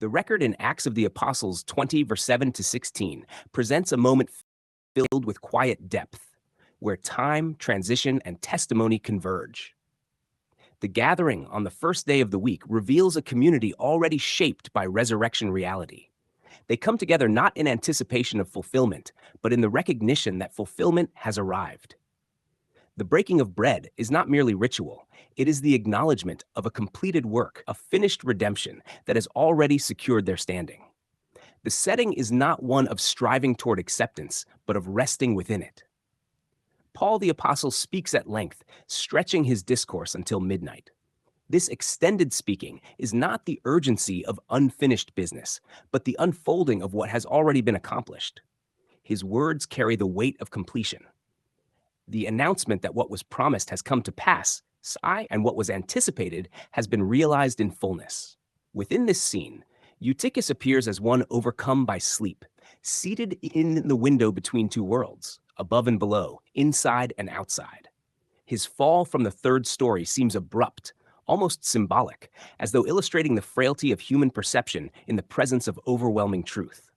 The record in Acts of the Apostles 20, verse 7 to 16, presents a moment filled with quiet depth, where time, transition, and testimony converge. The gathering on the first day of the week reveals a community already shaped by resurrection reality. They come together not in anticipation of fulfillment, but in the recognition that fulfillment has arrived. The breaking of bread is not merely ritual, it is the acknowledgement of a completed work, a finished redemption that has already secured their standing. The setting is not one of striving toward acceptance, but of resting within it. Paul the Apostle speaks at length, stretching his discourse until midnight. This extended speaking is not the urgency of unfinished business, but the unfolding of what has already been accomplished. His words carry the weight of completion. The announcement that what was promised has come to pass, and what was anticipated has been realized in fullness. Within this scene, Eutychus appears as one overcome by sleep, seated in the window between two worlds, above and below, inside and outside. His fall from the third story seems abrupt, almost symbolic, as though illustrating the frailty of human perception in the presence of overwhelming truth.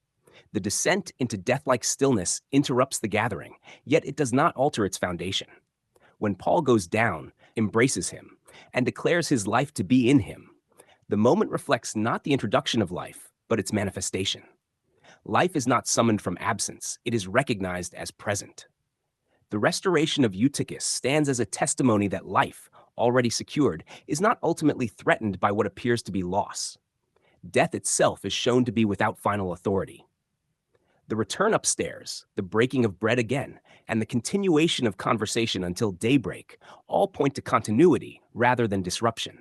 The descent into death-like stillness interrupts the gathering, yet it does not alter its foundation. When Paul goes down, embraces him, and declares his life to be in him, the moment reflects not the introduction of life, but its manifestation. Life is not summoned from absence, it is recognized as present. The restoration of Eutychus stands as a testimony that life, already secured, is not ultimately threatened by what appears to be loss. Death itself is shown to be without final authority. The return upstairs, the breaking of bread again, and the continuation of conversation until daybreak all point to continuity rather than disruption.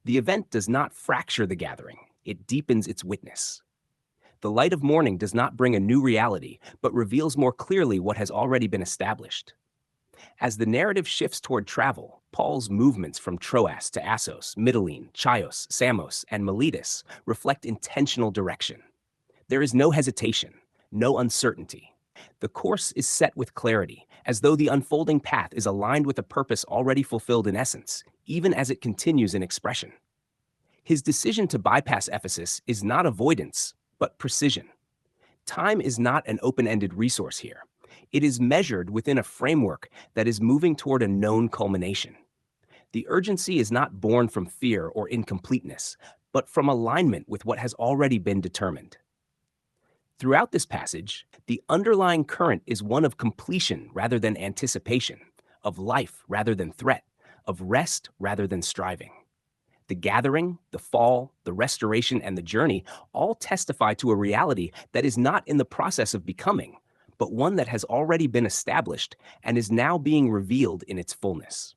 The event does not fracture the gathering, it deepens its witness. The light of morning does not bring a new reality, but reveals more clearly what has already been established. As the narrative shifts toward travel, Paul's movements from Troas to Assos, Mytilene, Chios, Samos, and Miletus reflect intentional direction. There is no hesitation, no uncertainty. The course is set with clarity, as though the unfolding path is aligned with a purpose already fulfilled in essence, even as it continues in expression. His decision to bypass Ephesus is not avoidance, but precision. Time is not an open-ended resource here. It is measured within a framework that is moving toward a known culmination. The urgency is not born from fear or incompleteness, but from alignment with what has already been determined. Throughout this passage, the underlying current is one of completion rather than anticipation, of life rather than threat, of rest rather than striving. The gathering, the fall, the restoration, and the journey all testify to a reality that is not in the process of becoming, but one that has already been established and is now being revealed in its fullness.